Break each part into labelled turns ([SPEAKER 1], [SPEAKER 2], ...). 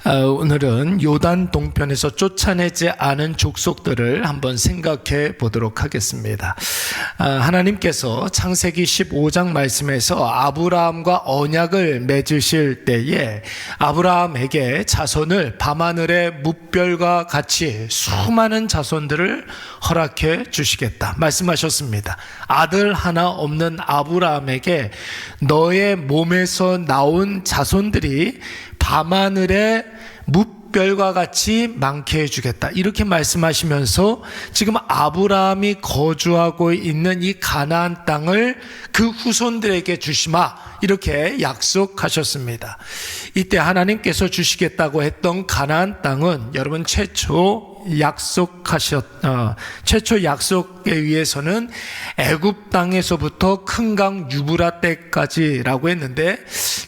[SPEAKER 1] 오늘은 요단 동편에서 쫓아내지 않은 족속들을 한번 생각해 보도록 하겠습니다. 하나님께서 창세기 15장 말씀에서 아브라함과 언약을 맺으실 때에 아브라함에게 자손을 밤하늘의 뭇별과 같이 수많은 자손들을 허락해 주시겠다 말씀하셨습니다. 아들 하나 없는 아브라함에게 너의 몸에서 나온 자손들이 밤하늘의 뭇별과 같이 많게 해주겠다 이렇게 말씀하시면서 지금 아브라함이 거주하고 있는 이 가나안 땅을 그 후손들에게 주시마 이렇게 약속하셨습니다. 이때 하나님께서 주시겠다고 했던 가나안 땅은 여러분 최초 약속에 의해서는 애굽 땅에서부터 큰 강 유브라데까지라고 했는데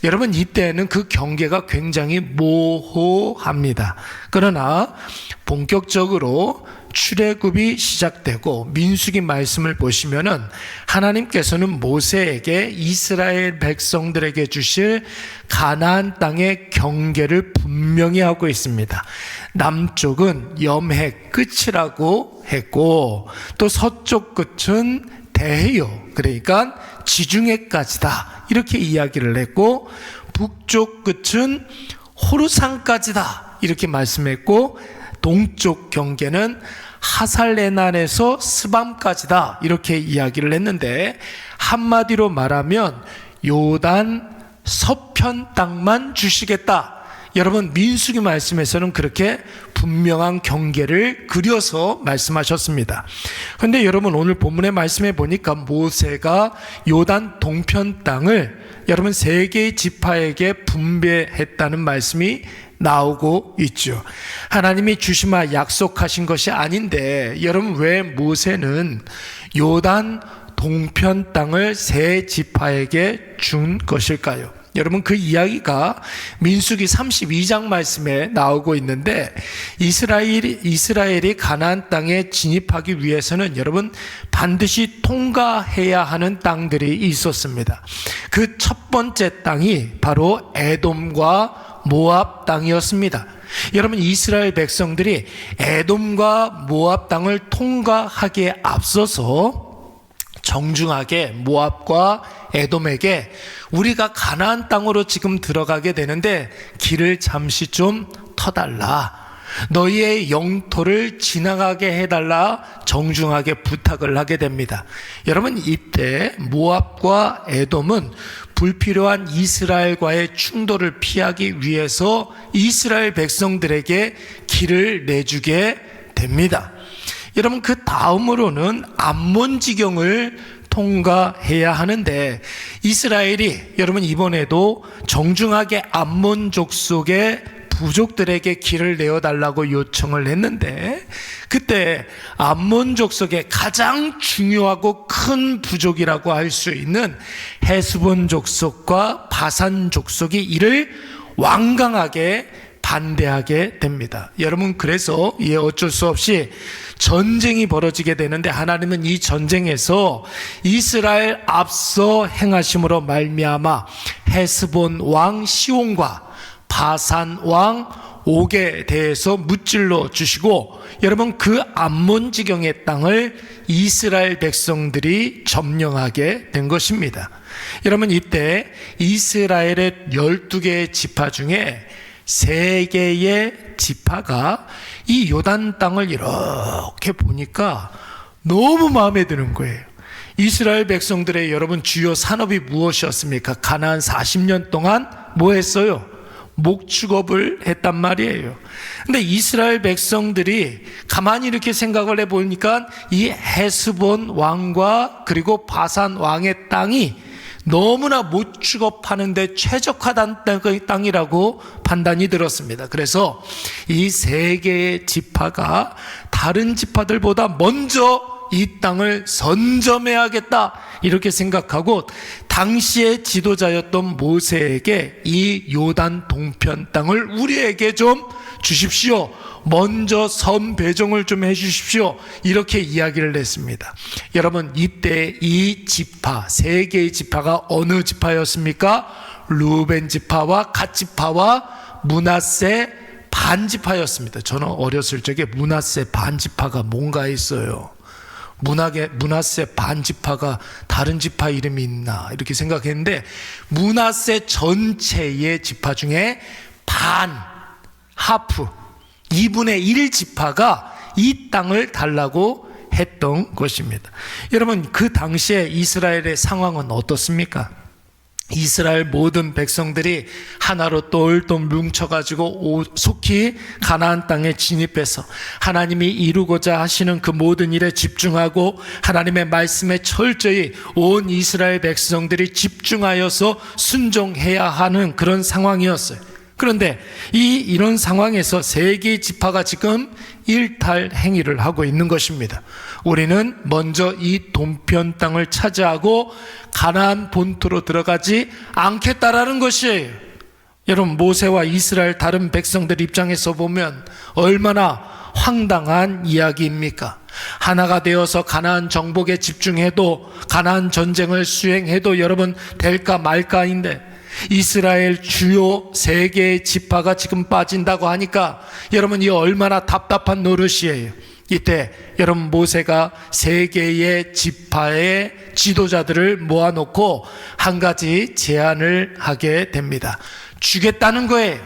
[SPEAKER 1] 여러분 이때는 그 경계가 굉장히 모호합니다. 그러나 본격적으로 출애굽이 시작되고 민수기 말씀을 보시면은 하나님께서는 모세에게 이스라엘 백성들에게 주실 가나안 땅의 경계를 분명히 하고 있습니다. 남쪽은 염해 끝이라고 했고 또 서쪽 끝은 대해요, 그러니까 지중해까지다 이렇게 이야기를 했고 북쪽 끝은 호르산까지다 이렇게 말씀했고 동쪽 경계는 하살레난에서 스밤까지다 이렇게 이야기를 했는데 한마디로 말하면 요단 서편 땅만 주시겠다. 여러분 민수기 말씀에서는 그렇게 분명한 경계를 그려서 말씀하셨습니다. 그런데 여러분 오늘 본문의 말씀에 보니까 모세가 요단 동편 땅을 여러분 세 개의 지파에게 분배했다는 말씀이 나오고 있죠. 하나님이 주시마 약속하신 것이 아닌데 여러분 왜 모세는 요단 동편 땅을 세 지파에게 준 것일까요? 여러분 그 이야기가 민수기 32장 말씀에 나오고 있는데 이스라엘이 가나안 땅에 진입하기 위해서는 여러분 반드시 통과해야 하는 땅들이 있었습니다. 그 첫 번째 땅이 바로 에돔과 모압 땅이었습니다. 여러분 이스라엘 백성들이 에돔과 모압 땅을 통과하기에 앞서서 정중하게 모압과 에돔에게 우리가 가나안 땅으로 지금 들어가게 되는데 길을 잠시 좀 터달라, 너희의 영토를 지나가게 해달라 정중하게 부탁을 하게 됩니다. 여러분 이때 모압과 에돔은 불필요한 이스라엘과의 충돌을 피하기 위해서 이스라엘 백성들에게 길을 내주게 됩니다. 여러분 그 다음으로는 암몬 지경을 통과해야 하는데 이스라엘이 여러분 이번에도 정중하게 암몬 족속의 부족들에게 길을 내어달라고 요청을 했는데 그때 암몬 족속의 가장 중요하고 큰 부족이라고 할 수 있는 헤스본 족속과 바산 족속이 이를 완강하게 반대하게 됩니다. 여러분 그래서 어쩔 수 없이 전쟁이 벌어지게 되는데 하나님은 이 전쟁에서 이스라엘 앞서 행하심으로 말미암아 헤스본 왕 시온과 바산 왕 옥에 대해서 무찔러 주시고 여러분 그 암몬 지경의 땅을 이스라엘 백성들이 점령하게 된 것입니다. 여러분 이때 이스라엘의 12개의 지파 중에 3개의 지파가 이 요단 땅을 이렇게 보니까 너무 마음에 드는 거예요. 이스라엘 백성들의 여러분 주요 산업이 무엇이었습니까? 가나안 40년 동안 뭐 했어요? 목축업을 했단 말이에요. 근데 이스라엘 백성들이 가만히 이렇게 생각을 해보니까 이 헤스본 왕과 그리고 바산 왕의 땅이 너무나 목축업하는데 최적화된 땅이라고 판단이 들었습니다. 그래서 이 3개의 지파가 다른 지파들보다 먼저 이 땅을 선점해야겠다 이렇게 생각하고 당시의 지도자였던 모세에게 이 요단 동편 땅을 우리에게 좀 주십시오, 먼저 선 배정을 좀 해주십시오 이렇게 이야기를 했습니다. 여러분 이때 이 지파 3개의 지파가 어느 지파였습니까? 루벤 지파와 갓 지파와 므낫세 반지파였습니다. 저는 어렸을 적에 므낫세 반지파가 뭔가 했어요. 므낫세 반지파가 다른 지파 이름이 있나 이렇게 생각했는데, 므낫세 전체의 지파 중에 하프 2분의 1 지파가 이 땅을 달라고 했던 것입니다. 여러분, 그 당시에 이스라엘의 상황은 어떻습니까? 이스라엘 모든 백성들이 하나로 똘똘 뭉쳐가지고 속히 가나안 땅에 진입해서 하나님이 이루고자 하시는 그 모든 일에 집중하고 하나님의 말씀에 철저히 온 이스라엘 백성들이 집중하여서 순종해야 하는 그런 상황이었어요. 그런데 이런 상황에서 세 개의 지파가 지금 일탈 행위를 하고 있는 것입니다. 우리는 먼저 이 동편 땅을 차지하고 가나안 본토로 들어가지 않겠다라는 것이에요. 여러분, 모세와 이스라엘 다른 백성들 입장에서 보면 얼마나 황당한 이야기입니까? 하나가 되어서 가나안 정복에 집중해도, 가나안 전쟁을 수행해도 여러분 될까 말까인데, 이스라엘 주요 세 개의 지파가 지금 빠진다고 하니까 여러분, 이 얼마나 답답한 노릇이에요. 이때 여러분, 모세가 세 개의 지파의 지도자들을 모아놓고 한 가지 제안을 하게 됩니다. 주겠다는 거예요.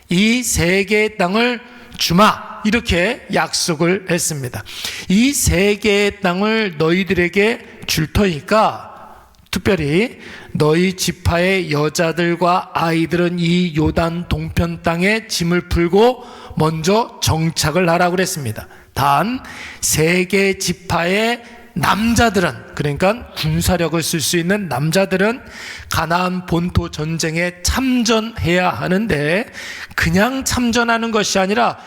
[SPEAKER 1] 이 세 개의 땅을 주마, 이렇게 약속을 했습니다. 이 세 개의 땅을 너희들에게 줄 터니까 특별히 너희 지파의 여자들과 아이들은 이 요단 동편 땅에 짐을 풀고 먼저 정착을 하라고 그랬습니다. 단 세 개 지파의 남자들은, 그러니까 군사력을 쓸 수 있는 남자들은 가나안 본토 전쟁에 참전해야 하는데, 그냥 참전하는 것이 아니라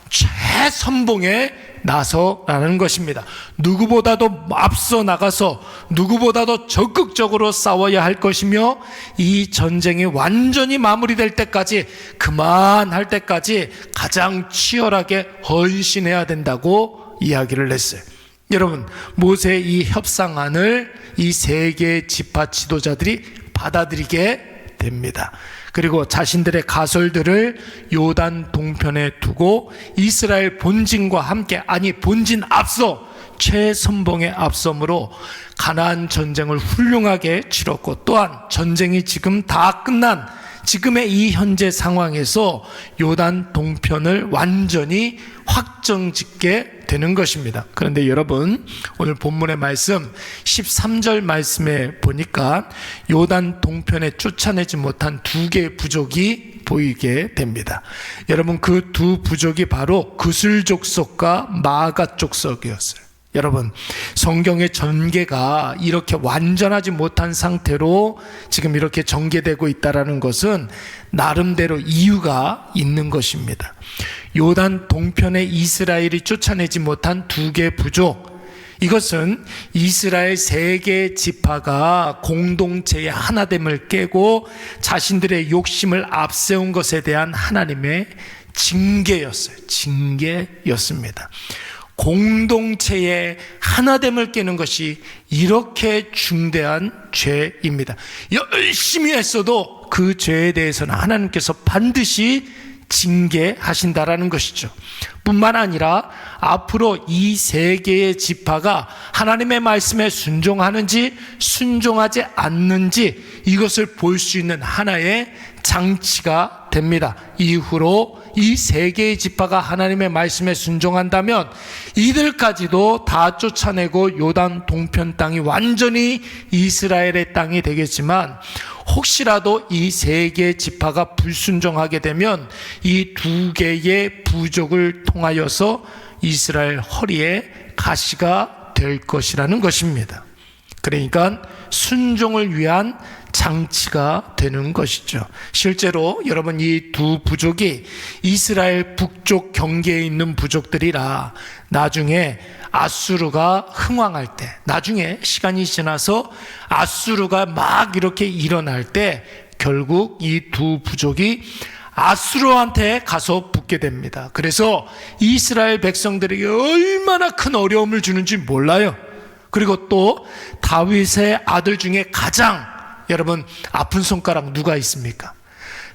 [SPEAKER 1] 최선봉에 나서라는 것입니다. 누구보다도 앞서 나가서 누구보다도 적극적으로 싸워야 할 것이며, 이 전쟁이 완전히 마무리될 때까지, 그만할 때까지 가장 치열하게 헌신해야 된다고 이야기를 했어요. 여러분, 모세의 이 협상안을 이 세 개의 지파 지도자들이 받아들이게 됩니다. 그리고 자신들의 가솔들을 요단 동편에 두고 이스라엘 본진과 함께, 아니 본진 앞서 최선봉의 앞섬으로 가나안 전쟁을 훌륭하게 치렀고, 또한 전쟁이 지금 다 끝난 지금의 이 현재 상황에서 요단 동편을 완전히 확정짓게 되는 것입니다. 그런데 여러분, 오늘 본문의 말씀 13절 말씀에 보니까 요단 동편에 쫓아내지 못한 두 개의 부족이 보이게 됩니다. 여러분, 그 두 부족이 바로 그술 족속과 마가 족속이었어요. 여러분, 성경의 전개가 이렇게 완전하지 못한 상태로 지금 이렇게 전개되고 있다는 것은 나름대로 이유가 있는 것입니다. 요단 동편에 이스라엘이 쫓아내지 못한 두 개의 부족, 이것은 이스라엘 세 개의 지파가 공동체의 하나됨을 깨고 자신들의 욕심을 앞세운 것에 대한 하나님의 징계였어요. 징계였습니다. 공동체의 하나됨을 깨는 것이 이렇게 중대한 죄입니다. 열심히 했어도 그 죄에 대해서는 하나님께서 반드시 징계하신다라는 것이죠. 뿐만 아니라 앞으로 이 세 개의 지파가 하나님의 말씀에 순종하는지 순종하지 않는지, 이것을 볼 수 있는 하나의 장치가 됩니다. 이후로 이 세 개의 지파가 하나님의 말씀에 순종한다면 이들까지도 다 쫓아내고 요단 동편 땅이 완전히 이스라엘의 땅이 되겠지만, 혹시라도 이 세 개의 지파가 불순종하게 되면 이 두 개의 부족을 통하여서 이스라엘 허리에 가시가 될 것이라는 것입니다. 그러니까 순종을 위한 장치가 되는 것이죠. 실제로 여러분, 이 두 부족이 이스라엘 북쪽 경계에 있는 부족들이라 나중에 아수르가 흥왕할 때, 나중에 시간이 지나서 아수르가 막 이렇게 일어날 때 결국 이 두 부족이 아수르한테 가서 붙게 됩니다. 그래서 이스라엘 백성들에게 얼마나 큰 어려움을 주는지 몰라요. 그리고 또 다윗의 아들 중에 가장, 여러분, 아픈 손가락 누가 있습니까?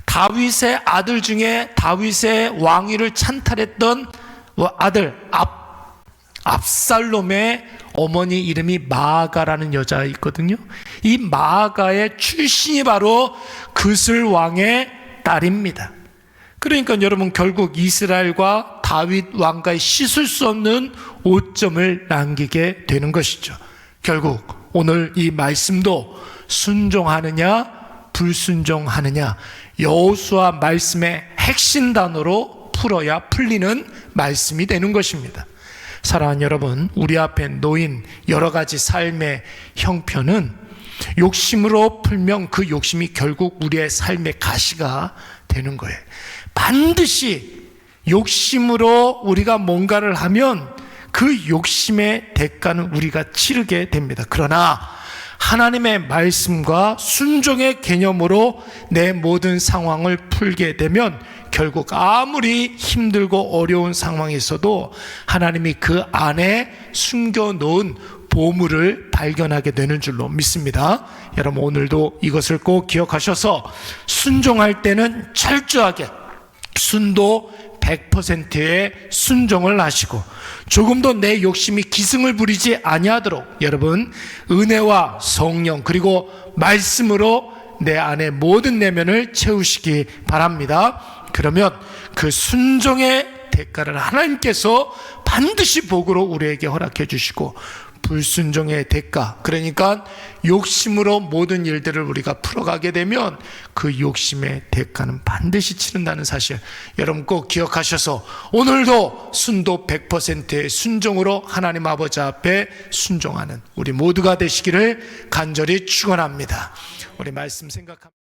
[SPEAKER 1] 다윗의 아들 중에 다윗의 왕위를 찬탈했던 아들 압살롬의 어머니 이름이 마아가라는 여자가 있거든요. 이 마아가의 출신이 바로 그슬 왕의 딸입니다. 그러니까 여러분, 결국 이스라엘과 다윗 왕가의 씻을 수 없는 오점을 남기게 되는 것이죠. 결국 오늘 이 말씀도 순종하느냐 불순종하느냐, 여호수아 말씀의 핵심 단어로 풀어야 풀리는 말씀이 되는 것입니다. 사랑하는 여러분, 우리 앞에 놓인 여러 가지 삶의 형편은 욕심으로 풀면 그 욕심이 결국 우리의 삶의 가시가 되는 거예요. 반드시 욕심으로 우리가 뭔가를 하면 그 욕심의 대가는 우리가 치르게 됩니다. 그러나 하나님의 말씀과 순종의 개념으로 내 모든 상황을 풀게 되면 결국 아무리 힘들고 어려운 상황에서도 하나님이 그 안에 숨겨놓은 보물을 발견하게 되는 줄로 믿습니다. 여러분, 오늘도 이것을 꼭 기억하셔서 순종할 때는 철저하게 순도 100%의 순종을 하시고 조금도 내 욕심이 기승을 부리지 아니하도록 여러분, 은혜와 성령 그리고 말씀으로 내 안에 모든 내면을 채우시기 바랍니다. 그러면 그 순종의 대가를 하나님께서 반드시 복으로 우리에게 허락해 주시고, 불순종의 대가, 그러니까 욕심으로 모든 일들을 우리가 풀어가게 되면 그 욕심의 대가는 반드시 치른다는 사실, 여러분 꼭 기억하셔서 오늘도 순도 100%의 순종으로 하나님 아버지 앞에 순종하는 우리 모두가 되시기를 간절히 축원합니다. 우리 말씀 생각합니다.